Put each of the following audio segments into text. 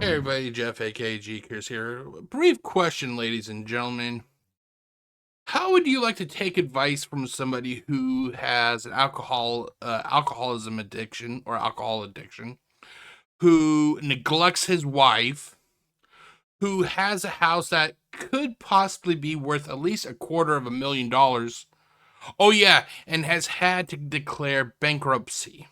Hey everybody, Jeff aka GCurse here. Brief question, ladies and gentlemen. How would you like to take advice from somebody who has an alcoholism addiction or alcohol addiction, who neglects his wife, who has a house that could possibly be worth at least $250,000? Oh yeah, and has had to declare bankruptcy.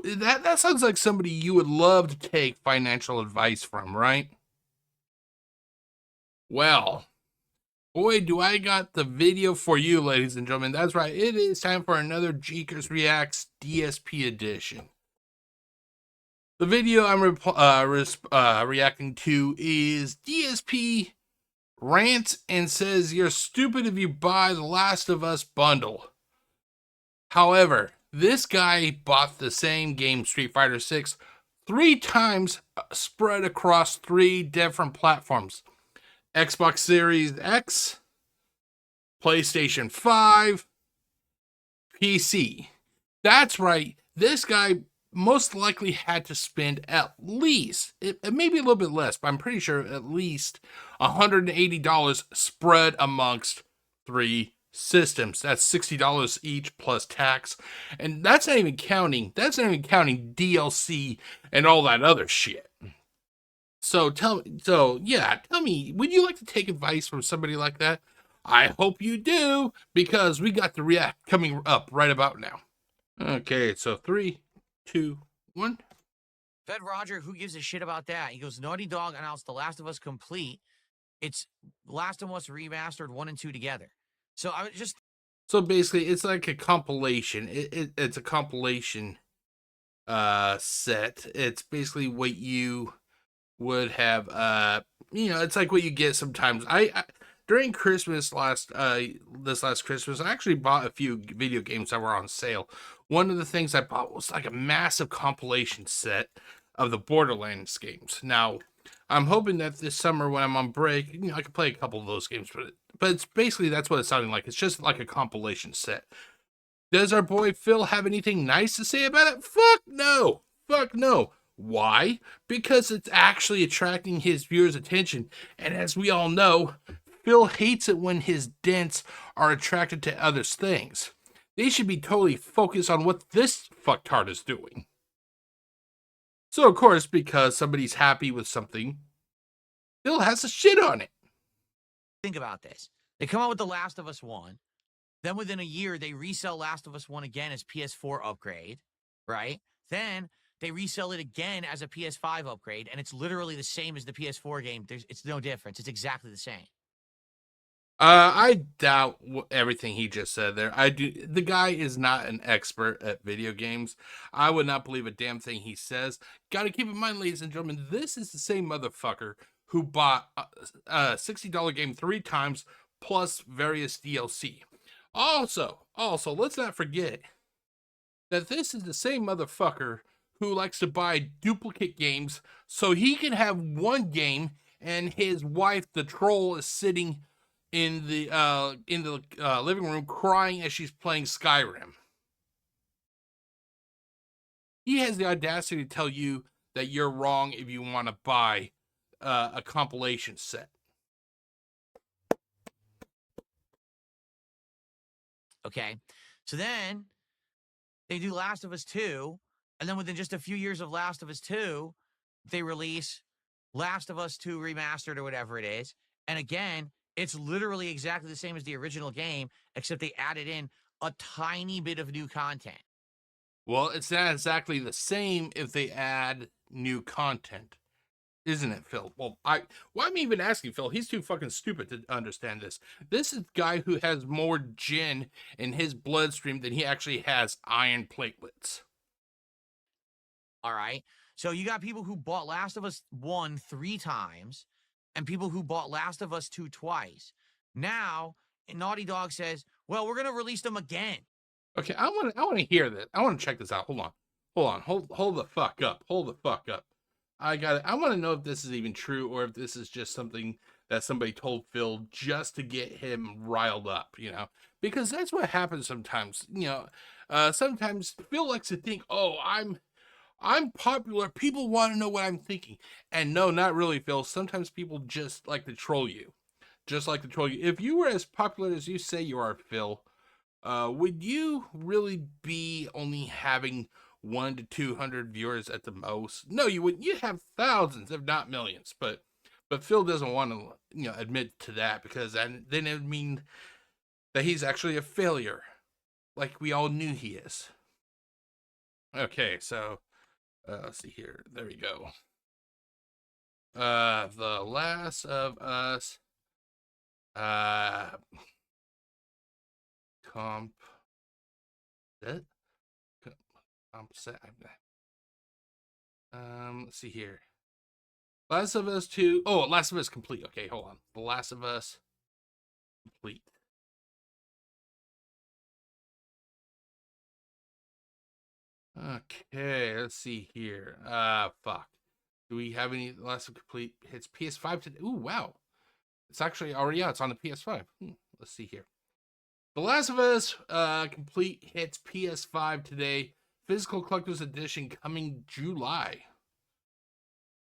That sounds like somebody you would love to take financial advice from, right? Well, boy, do I got the video for you, ladies and gentlemen. That's right. It is time for another GCurse Reacts DSP edition. The video I'm reacting to is DSP rants and says you're stupid if you buy the Last of Us bundle. However, this guy bought the same game, Street Fighter 6, 3 times spread across 3 different platforms. Xbox Series X, PlayStation 5, PC. That's right. This guy most likely had to spend at least, maybe a little bit less, but I'm pretty sure at least $180 spread amongst 3 systems. That's $60 each plus tax. And that's not even counting DLC and all that other shit. So tell me, would you like to take advice from somebody like that? I hope you do, because we got the react coming up right about now. Okay, so 3, 2, 1. Fed Roger, who gives a shit about that? He goes, Naughty Dog announced The Last of Us Complete. It's Last of Us Remastered 1 and 2 together. So I was just... So basically, it's like a compilation. It's a compilation set. It's basically what you would have, it's like what you get sometimes. I during Christmas this last Christmas, I actually bought a few video games that were on sale. One of the things I bought was like a massive compilation set of the Borderlands games. Now, I'm hoping that this summer when I'm on break, I can play a couple of those games, but it's basically, that's what it's sounding like. It's just like a compilation set. Does our boy Phil have anything nice to say about it? Fuck no. Fuck no. Why? Because it's actually attracting his viewers' attention. And as we all know, Phil hates it when his dents are attracted to other things. They should be totally focused on what this fucktard is doing. So, of course, because somebody's happy with something, Phil has to shit on it. Think about this. They come out with The Last of Us 1. Then within a year, they resell Last of Us 1 again as PS4 upgrade, right? Then they resell it again as a PS5 upgrade, and it's literally the same as the PS4 game. It's no difference. It's exactly the same. I doubt everything he just said there. The guy is not an expert at video games. I would not believe a damn thing he says. Got to keep in mind, ladies and gentlemen, this is the same motherfucker who bought a $60 game 3 times plus various DLC. Also, let's not forget that this is the same motherfucker who likes to buy duplicate games so he can have one game and his wife, the troll, is sitting in the living room crying as she's playing Skyrim. He has the audacity to tell you that you're wrong if you want to buy a compilation set. Okay, so then they do Last of Us 2, and then within just a few years of Last of Us 2, they release Last of Us 2 Remastered or whatever it is. And again, it's literally exactly the same as the original game, except they added in a tiny bit of new content. Well, it's not exactly the same if they add new content. Isn't it, Phil? Well, why am I even asking Phil? He's too fucking stupid to understand this. This is a guy who has more gin in his bloodstream than he actually has iron platelets. All right. So you got people who bought Last of Us 1 3 times and people who bought Last of Us 2 twice. Now, Naughty Dog says, well, we're going to release them again. Okay, I want to hear this. I want to check this out. Hold on. Hold the fuck up. Hold the fuck up. I want to know if this is even true or if this is just something that somebody told Phil just to get him riled up, because that's what happens sometimes. Sometimes Phil likes to think, oh, I'm popular. People want to know what I'm thinking. And no, not really, Phil. Sometimes people just like to troll you. Just like to troll you. If you were as popular as you say you are, Phil, would you really be only having 1 to 200 viewers at the most? No, you wouldn't. You'd have thousands, if not millions. But Phil doesn't want to, admit to that, because then it would mean that he's actually a failure, like we all knew he is. Okay, so let's see here. There we go. The Last of Us. Comp. That. Comp set. Let's see here. Last of Us 2. Oh, Last of Us complete. Okay, hold on. The Last of Us complete. Okay, let's see here. Fuck. Do we have any Last of Us complete hits PS5 today? Ooh, wow. It's actually already out. It's on the PS5. Let's see here. The Last of Us complete hits PS5 today. Physical collector's edition coming July.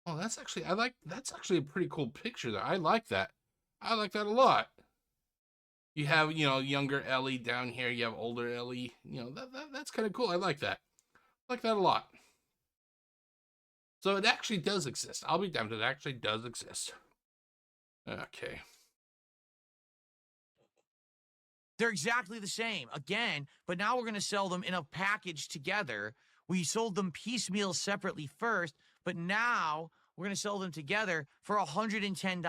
Oh, that's actually that's actually a pretty cool picture there. I like that. I like that a lot. You have, younger Ellie down here. You have older Ellie. That's kind of cool. I like that. I like that a lot. So it actually does exist. I'll be damned, it actually does exist. Okay. They're exactly the same again, but now we're going to sell them in a package together. We sold them piecemeal separately first, but now we're going to sell them together for $110.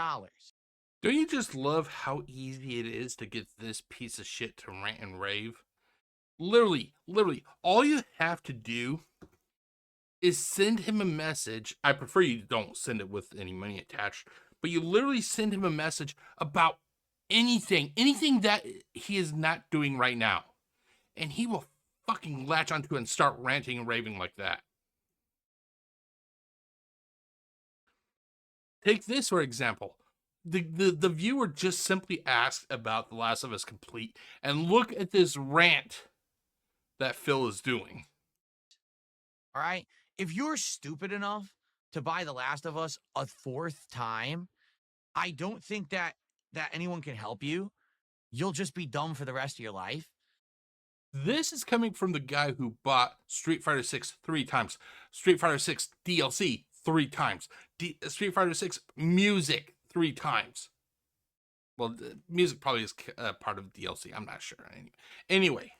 Don't you just love how easy it is to get this piece of shit to rant and rave? Literally, all you have to do is send him a message. I prefer you don't send it with any money attached, but you literally send him a message about anything that he is not doing right now, and he will fucking latch onto it and start ranting and raving like that. Take this for example. The viewer just simply asked about The Last of Us complete, and look at this rant that Phil is doing. All right? If you're stupid enough to buy The Last of Us a fourth time, I don't think that anyone can help you. You'll just be dumb for the rest of your life. This is coming from the guy who bought Street Fighter 6 3 times, Street Fighter 6 DLC 3 times, Street Fighter 6 music 3 times. Well, music probably is part of DLC. I'm not sure. Anyway,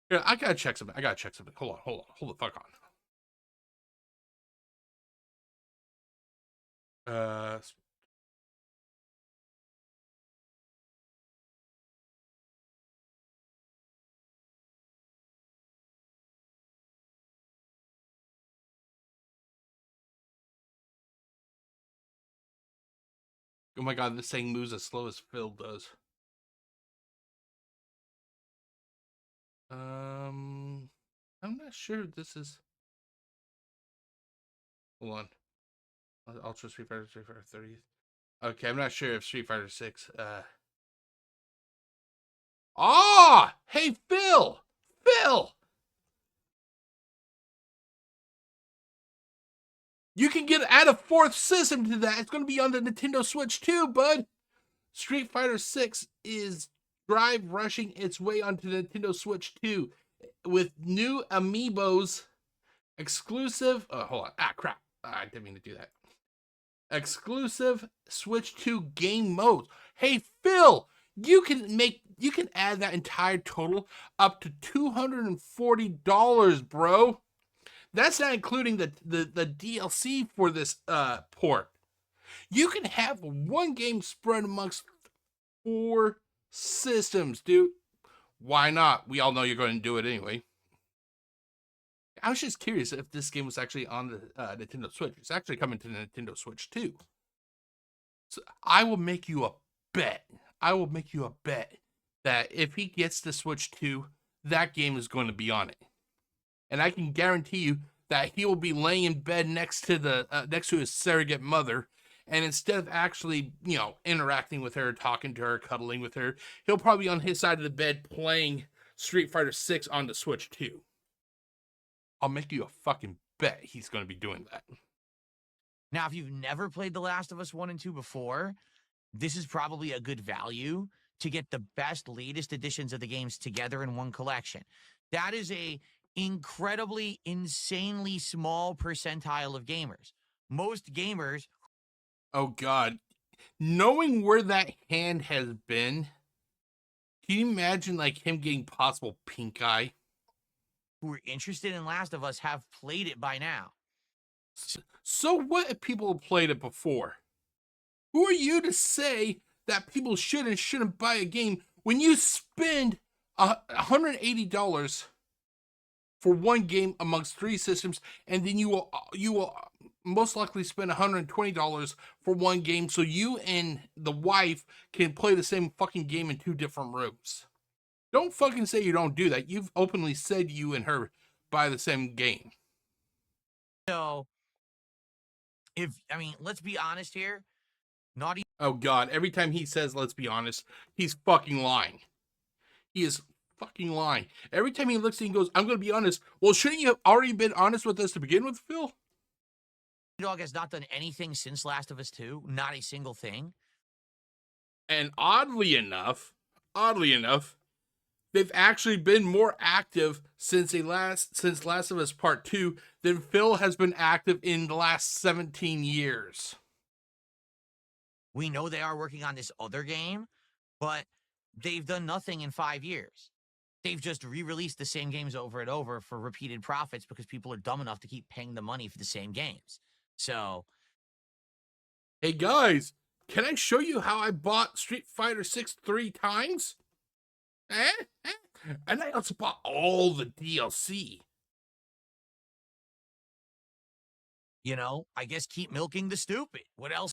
here, I gotta check something. Hold the fuck on. Oh my god, this thing moves as slow as Phil does. I'm not sure if this is. Hold on. Ultra Street Fighter 30. Okay, I'm not sure if Street Fighter 6. Hey, Phil! Phil! You can add a fourth system to that. It's going to be on the Nintendo Switch too, bud. Street Fighter 6 is drive rushing its way onto the Nintendo Switch 2 with new amiibos, exclusive. Hold on. Crap. I didn't mean to do that. Exclusive Switch 2 game modes. Hey, Phil, you can add that entire total up to $240, bro. That's not including the DLC for this port. You can have one game spread amongst 4 systems, dude. Why not? We all know you're going to do it anyway. I was just curious if this game was actually on the Nintendo Switch. It's actually coming to the Nintendo Switch too. So I will make you a bet. That if he gets the Switch 2, that game is going to be on it. And I can guarantee you that he will be laying in bed next to his surrogate mother, and instead of actually, interacting with her, talking to her, cuddling with her, he'll probably be on his side of the bed playing Street Fighter 6 on the Switch 2. I'll make you a fucking bet he's going to be doing that. Now, if you've never played The Last of Us 1 and 2 before, this is probably a good value to get the best, latest editions of the games together in one collection. That is a incredibly, insanely small percentile of gamers. Most gamers. Oh, God. Knowing where that hand has been, can you imagine, like, him getting possible pink eye? Who are interested in Last of Us have played it by now. So what if people have played it before? Who are you to say that people should and shouldn't buy a game when you spend $180 for one game amongst 3 systems, and then you will most likely spend $120 for one game so you and the wife can play the same fucking game in 2 different rooms? Don't fucking say you don't do that. You've openly said you and her buy the same game. So, let's be honest here. Naughty. Oh, God. Every time he says, let's be honest, he's fucking lying. He is fucking lying. Every time he looks at you and goes, I'm going to be honest. Well, shouldn't you have already been honest with us to begin with, Phil? Dog has not done anything since Last of Us 2. Not a single thing. And oddly enough, they've actually been more active since Last of Us Part 2 than Phil has been active in the last 17 years. We know they are working on this other game, but they've done nothing in 5 years. They've just re-released the same games over and over for repeated profits because people are dumb enough to keep paying the money for the same games. So, hey guys, can I show you how I bought Street Fighter 6 3 times? And I also bought all the DLC. I guess keep milking the stupid. What else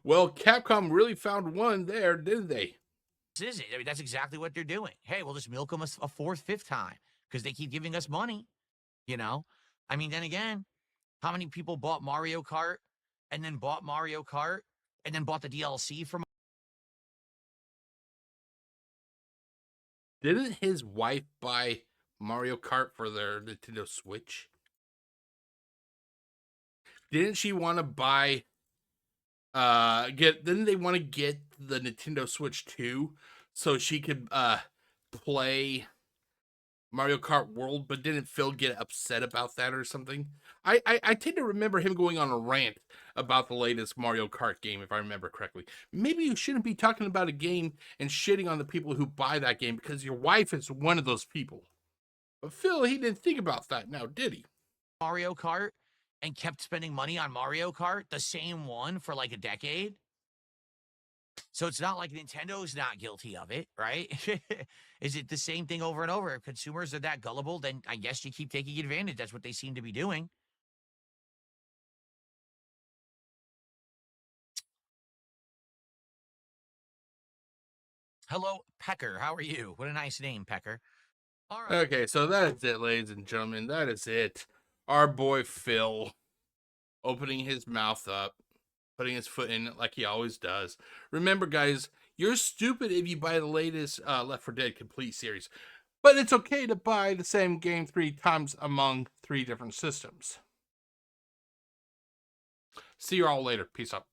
Well, Capcom really found one there, didn't they? is it? That's exactly what they're doing. Hey, we'll just milk them a 4th, 5th time because they keep giving us money. Then again, how many people bought Mario Kart and then bought Mario Kart and then bought the DLC from? Didn't his wife buy Mario Kart for their Nintendo Switch? Didn't she want to buy didn't they want to get the Nintendo Switch 2 so she could play Mario Kart World, but didn't Phil get upset about that or something? I tend to remember him going on a rant about the latest Mario Kart game, if I remember correctly. Maybe you shouldn't be talking about a game and shitting on the people who buy that game because your wife is one of those people. But Phil, he didn't think about that now, did he? Mario Kart and kept spending money on Mario Kart, the same one for like a decade. So it's not like Nintendo's not guilty of it, right? Is it the same thing over and over? If consumers are that gullible, then I guess you keep taking advantage. That's what they seem to be doing. Hello, Pecker. How are you? What a nice name, Pecker. All right. Okay, so that is it, ladies and gentlemen. That is it. Our boy Phil opening his mouth up, putting his foot in it like he always does. Remember, guys, you're stupid if you buy the latest Left 4 Dead Complete series. But it's okay to buy the same game 3 times among 3 different systems. See you all later. Peace out.